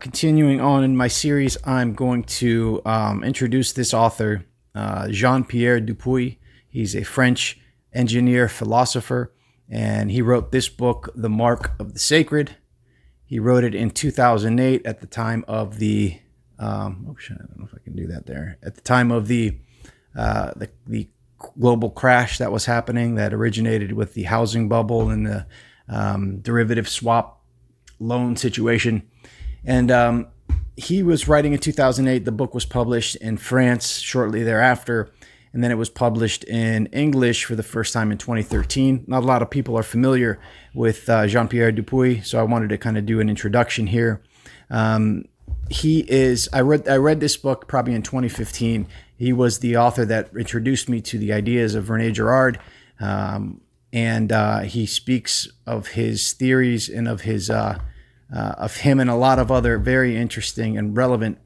Continuing on in my series, I'm going to introduce this author, Jean-Pierre Dupuy. He's a French engineer, philosopher, and he wrote this book, The Mark of the Sacred. He wrote it in 2008 at the time of the, I don't know if I can do that there, at the time of the global crash that was happening that originated with the housing bubble and the derivative swap loan situation. And he was writing in 2008. The book was published in France shortly thereafter, and then it was published in English for the first time in 2013. Not a lot of people are familiar with Jean-Pierre Dupuy, so I wanted to kind of do an introduction here. I read this book probably in 2015. He was the author that introduced me to the ideas of René Girard, and he speaks of his theories and of his of him and a lot of other very interesting and relevant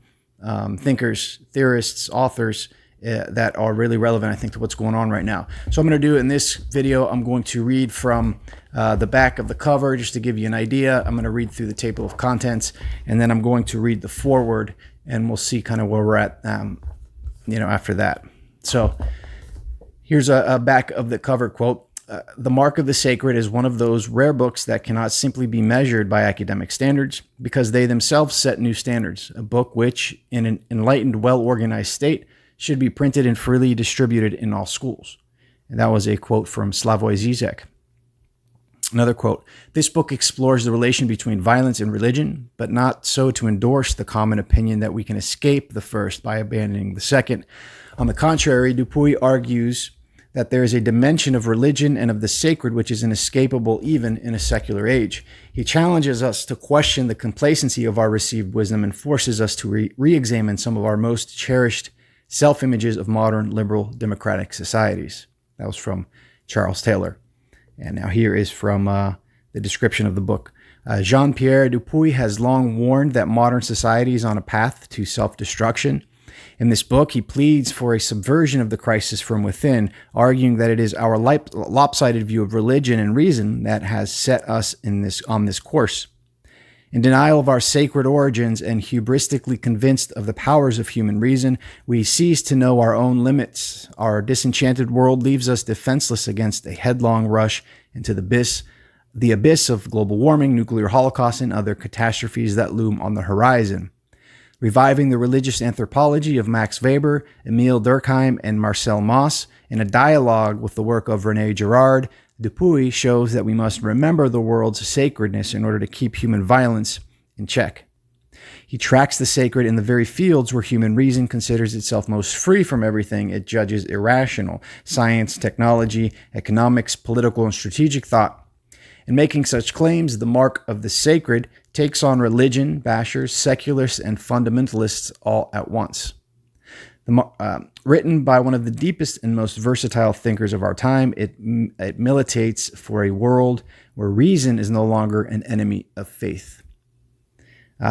thinkers, theorists, authors that are really relevant, I think, to what's going on right now. So I'm going to do in this video, I'm going to read from the back of the cover just to give you an idea. I'm going to read through the table of contents, and then I'm going to read the foreword, and we'll see kind of where we're at, after that. So here's a back of the cover quote. The Mark of the Sacred is one of those rare books that cannot simply be measured by academic standards because they themselves set new standards. A book which, in an enlightened, well-organized state, should be printed and freely distributed in all schools. And that was a quote from Slavoj Zizek. Another quote, this book explores the relation between violence and religion, but not so to endorse the common opinion that we can escape the first by abandoning the second. On the contrary, Dupuy argues that there is a dimension of religion and of the sacred which is inescapable even in a secular age. He challenges us to question the complacency of our received wisdom and forces us to re-examine some of our most cherished self-images of modern liberal democratic societies. That was from Charles Taylor. And now here is from the description of the book. Jean-Pierre Dupuy has long warned that modern society is on a path to self-destruction. In this book, he pleads for a subversion of the crisis from within, arguing that it is our lopsided view of religion and reason that has set us on this course. In denial of our sacred origins and hubristically convinced of the powers of human reason, we cease to know our own limits. Our disenchanted world leaves us defenseless against a headlong rush into the abyss of global warming, nuclear holocaust, and other catastrophes that loom on the horizon. Reviving the religious anthropology of Max Weber, Emile Durkheim, and Marcel Mauss in a dialogue with the work of René Girard, Dupuy shows that we must remember the world's sacredness in order to keep human violence in check. He tracks the sacred in the very fields where human reason considers itself most free from everything it judges irrational: science, technology, economics, political, and strategic thought. In making such claims, the Mark of the Sacred takes on religion, bashers, secularists, and fundamentalists all at once. Written by one of the deepest and most versatile thinkers of our time, it militates for a world where reason is no longer an enemy of faith.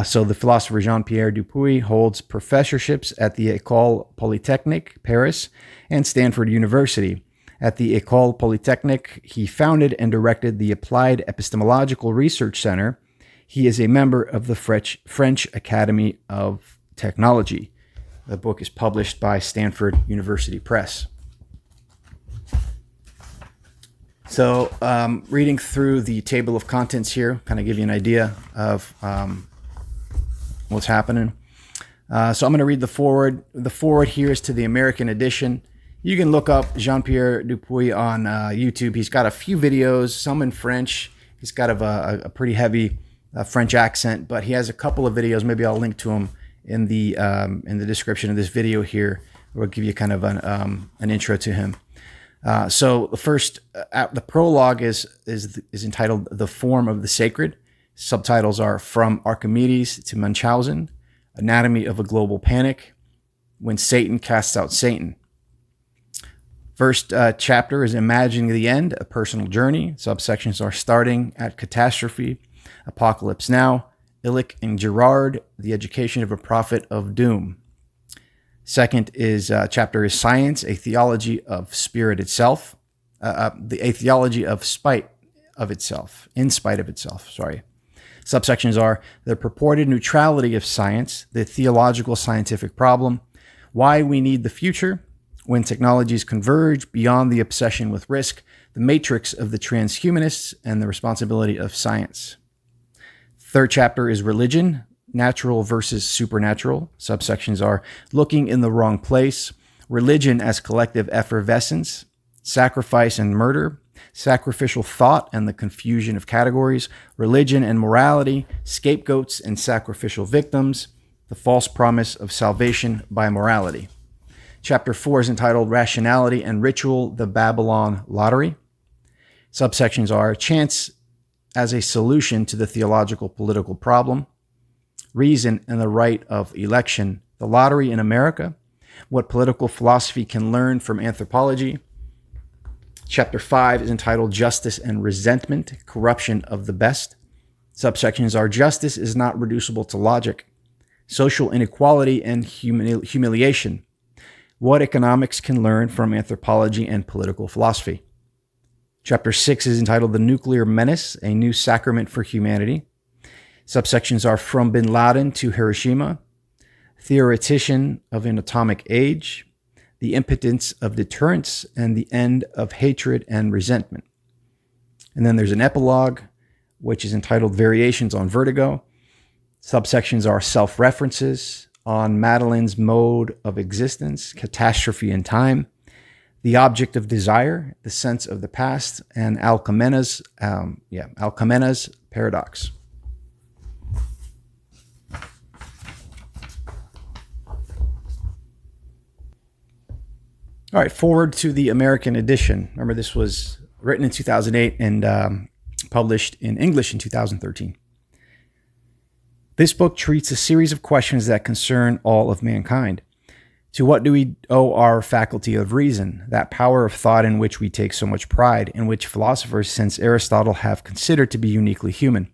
So the philosopher Jean-Pierre Dupuy holds professorships at the École Polytechnique, Paris, and Stanford University. At the École Polytechnique, he founded and directed the Applied Epistemological Research Center. He is a member of the French Academy of Technology. The book is published by Stanford University Press. So reading through the table of contents here, kind of give you an idea of what's happening. So I'm going to read the foreword. The foreword here is to the American edition. You can look up Jean-Pierre Dupuy on YouTube. He's got a few videos, some in French. He's got a pretty heavy French accent, but he has a couple of videos. Maybe I'll link to them in the description of this video here. We'll give you kind of an intro to him. So the first, the prologue is entitled "The Form of the Sacred." Subtitles are "From Archimedes to Munchausen," "Anatomy of a Global Panic," "When Satan Casts Out Satan." First chapter is Imagining the End, a Personal Journey. Subsections are Starting at Catastrophe, Apocalypse Now, Illich and Girard, The Education of a Prophet of Doom. Second chapter is Science, a Theology of Spirit Itself, a theology of spite of itself, in spite of itself, sorry. Subsections are the purported neutrality of science, the theological scientific problem, why we need the future, when technologies converge beyond the obsession with risk, the matrix of the transhumanists, and the responsibility of science. Third chapter is religion, natural versus supernatural. Subsections are looking in the wrong place, religion as collective effervescence, sacrifice and murder, sacrificial thought and the confusion of categories, religion and morality, scapegoats and sacrificial victims, the false promise of salvation by morality. Chapter 4 is entitled Rationality and Ritual, the Babylon Lottery. Subsections are chance as a solution to the theological political problem, reason and the right of election, the lottery in America, what political philosophy can learn from anthropology. Chapter 5 is entitled Justice and Resentment, Corruption of the Best. Subsections are justice is not reducible to logic, social inequality and humiliation, what economics can learn from anthropology and political philosophy. Chapter 6 is entitled The Nuclear Menace, a New Sacrament for Humanity. Subsections are From Bin Laden to Hiroshima, Theoretician of an Atomic Age, The Impotence of Deterrence, and the End of Hatred and Resentment. And then there's an epilogue, which is entitled Variations on Vertigo. Subsections are Self-References, On Madeline's Mode of Existence, Catastrophe in Time, The Object of Desire, The Sense of the Past, and Alcmena's Paradox. All right, forward to the American edition. Remember, this was written in 2008 and published in English in 2013. This book treats a series of questions that concern all of mankind. To what do we owe our faculty of reason, that power of thought in which we take so much pride, in which philosophers since Aristotle have considered to be uniquely human?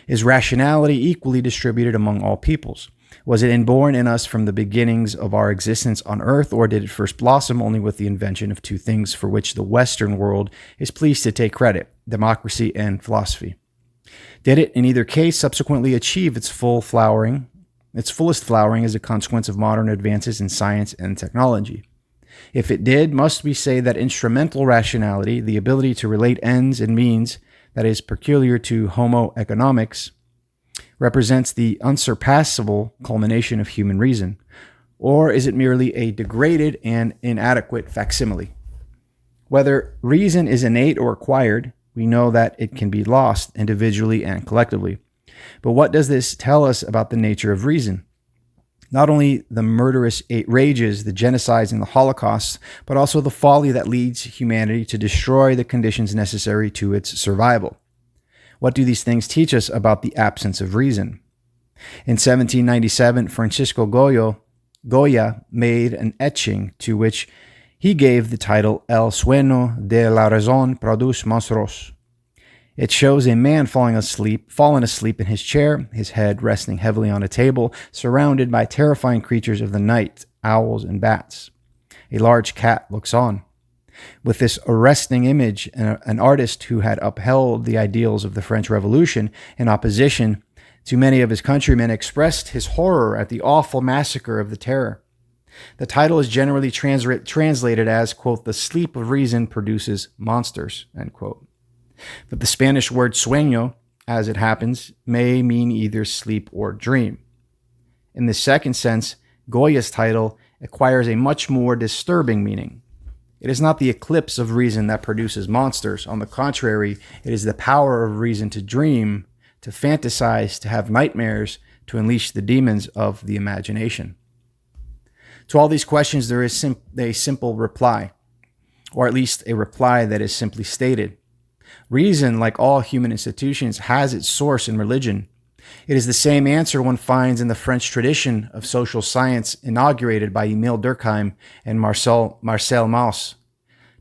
Is rationality equally distributed among all peoples? Was it inborn in us from the beginnings of our existence on earth, or did it first blossom only with the invention of two things for which the Western world is pleased to take credit, democracy and philosophy? Did it, in either case, subsequently achieve its fullest flowering as a consequence of modern advances in science and technology? If it did, must we say that instrumental rationality, the ability to relate ends and means that is peculiar to Homo economics, represents the unsurpassable culmination of human reason? Or is it merely a degraded and inadequate facsimile? Whether reason is innate or acquired, we know that it can be lost individually and collectively. But what does this tell us about the nature of reason? Not only the murderous rages, the genocides, and the Holocaust, but also the folly that leads humanity to destroy the conditions necessary to its survival. What do these things teach us about the absence of reason? In 1797, Francisco Goya made an etching to which he gave the title El sueño de la razón produce monstruos. It shows a man fallen asleep in his chair, his head resting heavily on a table, surrounded by terrifying creatures of the night, owls and bats. A large cat looks on. With this arresting image, an artist who had upheld the ideals of the French Revolution in opposition to many of his countrymen expressed his horror at the awful massacre of the Terror. The title is generally translated as, quote, the sleep of reason produces monsters, end quote. But the Spanish word sueño, as it happens, may mean either sleep or dream. In the second sense, Goya's title acquires a much more disturbing meaning. It is not the eclipse of reason that produces monsters. On the contrary, it is the power of reason to dream, to fantasize, to have nightmares, to unleash the demons of the imagination. To all these questions, there is a simple reply, or at least a reply that is simply stated. Reason, like all human institutions, has its source in religion. It is the same answer one finds in the French tradition of social science inaugurated by Emile Durkheim and Marcel Mauss.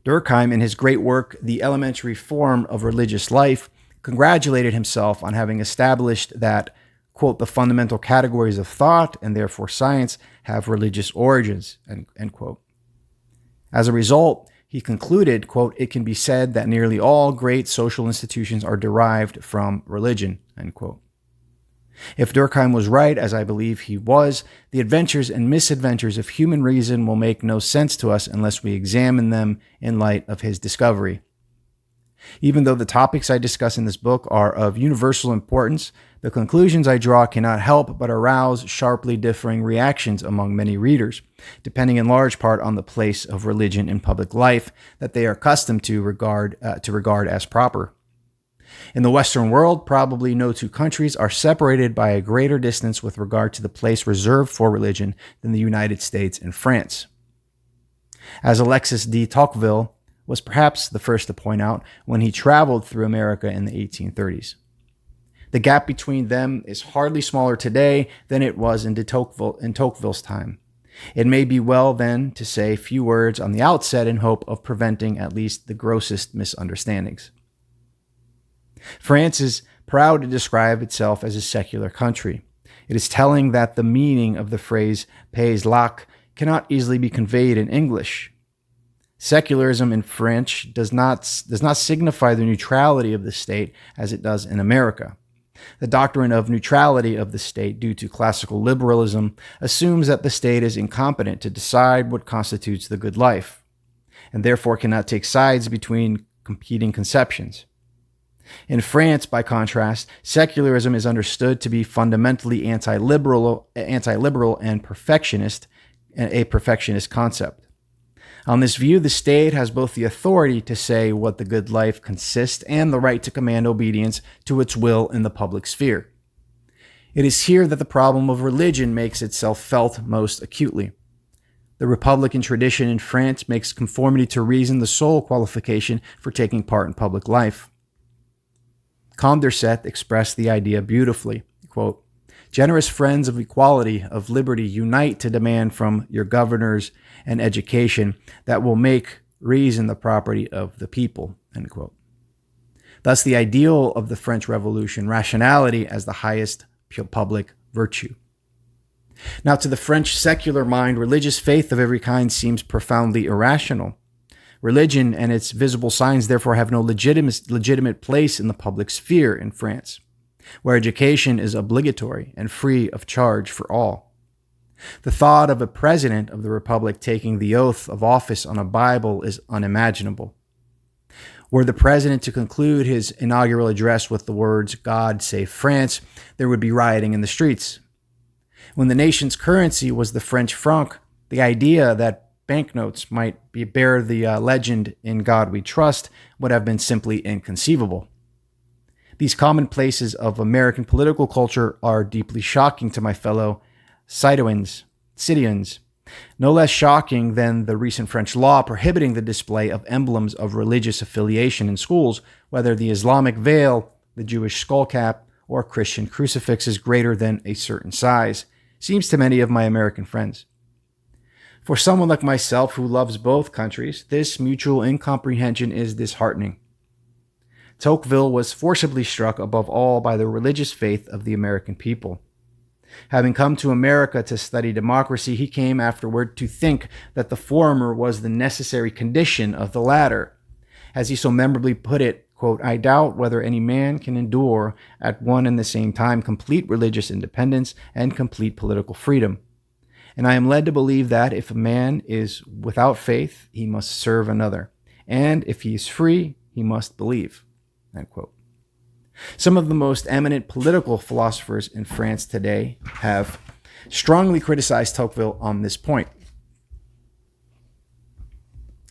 Durkheim, in his great work, The Elementary Form of Religious Life, congratulated himself on having established that, quote, the fundamental categories of thought and therefore science have religious origins, end quote. As a result, he concluded, quote, it can be said that nearly all great social institutions are derived from religion, end quote. If Durkheim was right, as I believe he was, the adventures and misadventures of human reason will make no sense to us unless we examine them in light of his discovery. Even though the topics I discuss in this book are of universal importance, the conclusions I draw cannot help but arouse sharply differing reactions among many readers, depending in large part on the place of religion in public life that they are accustomed to regard as proper. In the Western world, probably no two countries are separated by a greater distance with regard to the place reserved for religion than the United States and France. As Alexis de Tocqueville was perhaps the first to point out when he traveled through America in the 1830s. The gap between them is hardly smaller today than it was in Tocqueville's time. It may be well, then, to say a few words on the outset in hope of preventing at least the grossest misunderstandings. France is proud to describe itself as a secular country. It is telling that the meaning of the phrase pays lac cannot easily be conveyed in English. Secularism in French does not signify the neutrality of the state as it does in America. The doctrine of neutrality of the state due to classical liberalism assumes that the state is incompetent to decide what constitutes the good life, and therefore cannot take sides between competing conceptions. In France, by contrast, secularism is understood to be fundamentally anti-liberal and perfectionist, a perfectionist concept. On this view, the state has both the authority to say what the good life consists and the right to command obedience to its will in the public sphere. It is here that the problem of religion makes itself felt most acutely. The Republican tradition in France makes conformity to reason the sole qualification for taking part in public life. Condorcet expressed the idea beautifully, quote, "Generous friends of equality, of liberty, unite to demand from your governors an education that will make reason the property of the people," end quote. Thus, the ideal of the French Revolution, rationality as the highest public virtue. Now, to the French secular mind, religious faith of every kind seems profoundly irrational. Religion and its visible signs, therefore, have no legitimate place in the public sphere in France, where education is obligatory and free of charge for all. The thought of a president of the Republic taking the oath of office on a Bible is unimaginable. Were the president to conclude his inaugural address with the words, "God save France," there would be rioting in the streets. When the nation's currency was the French franc, the idea that banknotes might bear the legend "In God We Trust" would have been simply inconceivable. These commonplaces of American political culture are deeply shocking to my fellow citoyens, no less shocking than the recent French law prohibiting the display of emblems of religious affiliation in schools, whether the Islamic veil, the Jewish skullcap, or Christian crucifix is greater than a certain size, seems to many of my American friends. For someone like myself who loves both countries, this mutual incomprehension is disheartening. Tocqueville was forcibly struck above all by the religious faith of the American people. Having come to America to study democracy, he came afterward to think that the former was the necessary condition of the latter. As he so memorably put it, quote, "I doubt whether any man can endure at one and the same time complete religious independence and complete political freedom. And I am led to believe that if a man is without faith, he must serve another. And if he is free, he must believe." End quote. Some of the most eminent political philosophers in France today have strongly criticized Tocqueville on this point.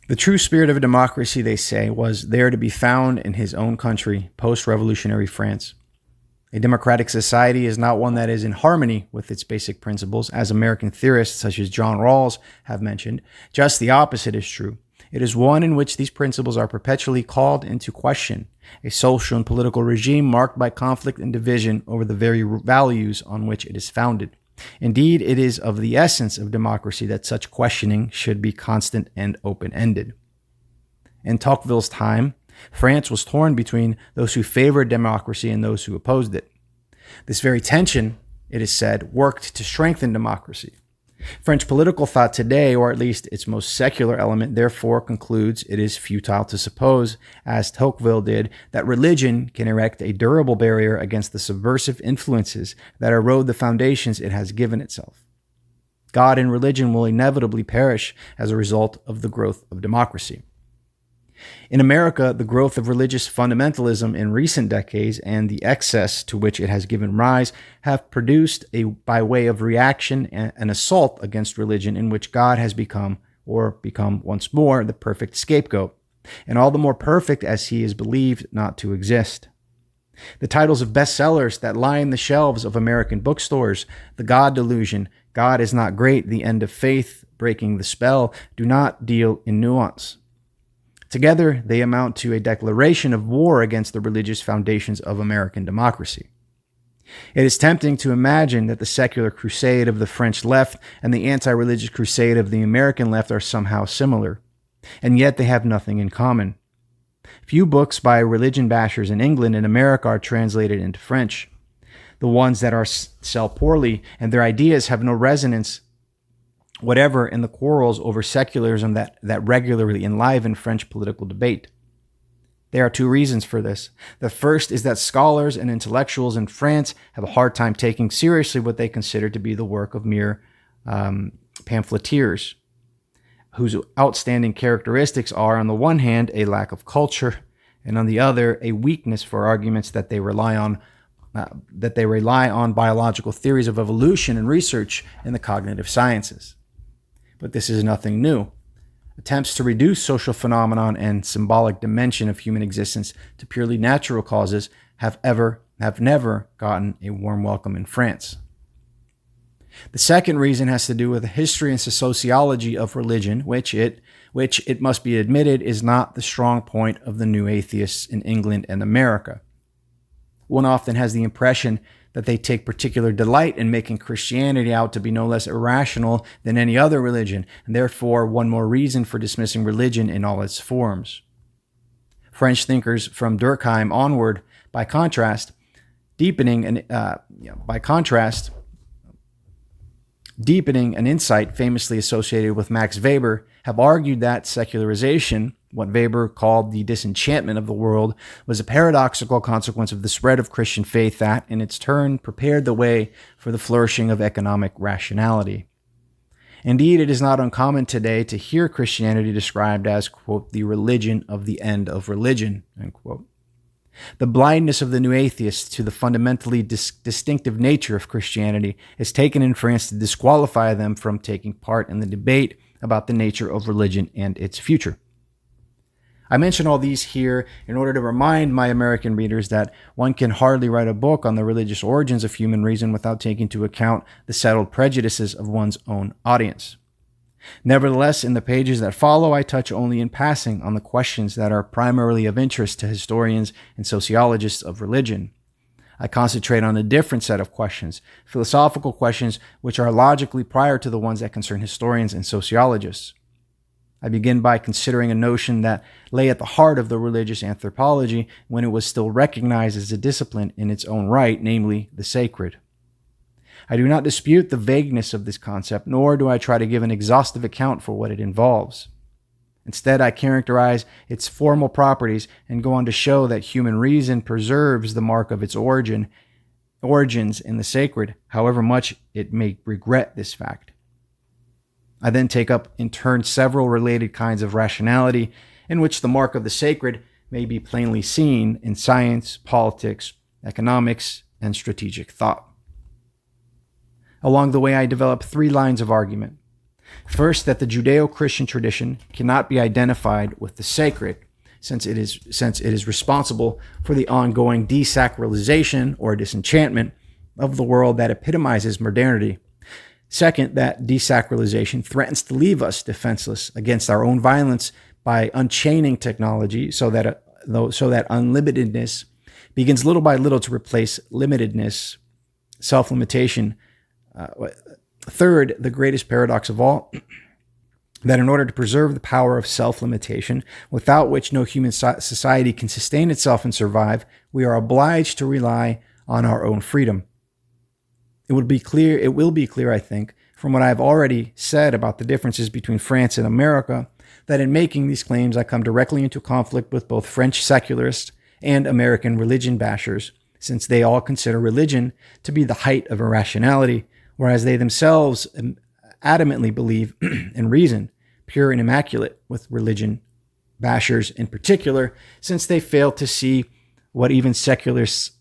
The true spirit of a democracy, they say, was there to be found in his own country, post-revolutionary France. A democratic society is not one that is in harmony with its basic principles, as American theorists such as John Rawls have mentioned. Just the opposite is true. It is one in which these principles are perpetually called into question, a social and political regime marked by conflict and division over the very values on which it is founded. Indeed, it is of the essence of democracy that such questioning should be constant and open-ended. In Tocqueville's time, France was torn between those who favored democracy and those who opposed it. This very tension, it is said, worked to strengthen democracy. French political thought today, or at least its most secular element, therefore concludes it is futile to suppose, as Tocqueville did, that religion can erect a durable barrier against the subversive influences that erode the foundations it has given itself. God and religion will inevitably perish as a result of the growth of democracy. In America, the growth of religious fundamentalism in recent decades and the excess to which it has given rise have produced, by way of reaction, an assault against religion in which God has become once more the perfect scapegoat, and all the more perfect as he is believed not to exist. The titles of bestsellers that line the shelves of American bookstores, The God Delusion, God is Not Great, The End of Faith, Breaking the Spell, do not deal in nuance. Together, they amount to a declaration of war against the religious foundations of American democracy. It is tempting to imagine that the secular crusade of the French left and the anti-religious crusade of the American left are somehow similar, and yet they have nothing in common. Few books by religion bashers in England and America are translated into French. The ones that are sell poorly, and their ideas have no resonance whatever in the quarrels over secularism that regularly enliven French political debate. There are two reasons for this. The first is that scholars and intellectuals in France have a hard time taking seriously what they consider to be the work of mere pamphleteers, whose outstanding characteristics are, on the one hand, a lack of culture, and on the other, a weakness for arguments that they rely on biological theories of evolution and research in the cognitive sciences. But this is nothing new. Attempts to reduce social phenomenon and symbolic dimension of human existence to purely natural causes have never gotten a warm welcome in France. The second reason has to do with the history and sociology of religion, which it must be admitted is not the strong point of the new atheists in England and America. One often has the impression that they take particular delight in making Christianity out to be no less irrational than any other religion, and therefore one more reason for dismissing religion in all its forms. French thinkers from Durkheim onward, by contrast, deepening an insight famously associated with Max Weber, have argued that secularization, what Weber called the disenchantment of the world, was a paradoxical consequence of the spread of Christian faith that, in its turn, prepared the way for the flourishing of economic rationality. Indeed, it is not uncommon today to hear Christianity described as, quote, the religion of the end of religion, end quote. The blindness of the new atheists to the fundamentally distinctive nature of Christianity is taken in France to disqualify them from taking part in the debate about the nature of religion and its future. I mention all these here in order to remind my American readers that one can hardly write a book on the religious origins of human reason without taking into account the settled prejudices of one's own audience. Nevertheless, in the pages that follow, I touch only in passing on the questions that are primarily of interest to historians and sociologists of religion. I concentrate on a different set of questions, philosophical questions which are logically prior to the ones that concern historians and sociologists. I begin by considering a notion that lay at the heart of the religious anthropology when it was still recognized as a discipline in its own right, namely the sacred. I do not dispute the vagueness of this concept, nor do I try to give an exhaustive account for what it involves. Instead, I characterize its formal properties and go on to show that human reason preserves the mark of its origins in the sacred, however much it may regret this fact. I then take up in turn several related kinds of rationality in which the mark of the sacred may be plainly seen in science, politics, economics, and strategic thought. Along the way, I develop three lines of argument. First, that the Judeo-Christian tradition cannot be identified with the sacred, since it is responsible for the ongoing desacralization or disenchantment of the world that epitomizes modernity. Second, that desacralization threatens to leave us defenseless against our own violence by unchaining technology so that unlimitedness begins little by little to replace limitedness, self-limitation. Third, the greatest paradox of all, that in order to preserve the power of self-limitation, without which no human society can sustain itself and survive, we are obliged to rely on our own freedom. It will be clear, I think, from what I've already said about the differences between France and America, that in making these claims I come directly into conflict with both French secularists and American religion bashers, since they all consider religion to be the height of irrationality, whereas they themselves adamantly believe in reason, pure and immaculate, with religion bashers in particular, since they fail to see what even secularists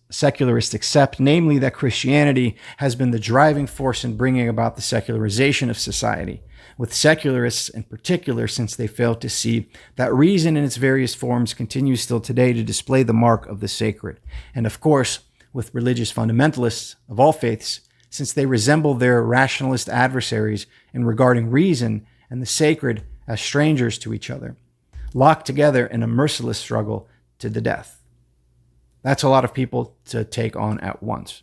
accept, namely that Christianity has been the driving force in bringing about the secularization of society, with secularists in particular, since they fail to see that reason in its various forms continues still today to display the mark of the sacred, and of course, with religious fundamentalists of all faiths, since they resemble their rationalist adversaries in regarding reason and the sacred as strangers to each other, locked together in a merciless struggle to the death. That's a lot of people to take on at once.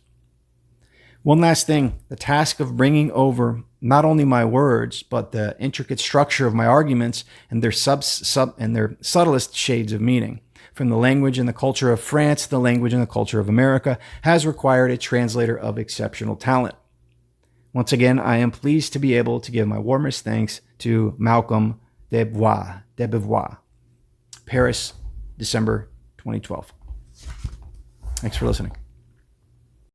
One last thing, the task of bringing over not only my words, but the intricate structure of my arguments and their their subtlest shades of meaning, from the language and the culture of France to the language and the culture of America, has required a translator of exceptional talent. Once again, I am pleased to be able to give my warmest thanks to Malcolm Dubois, Paris, December 2012. Thanks for listening.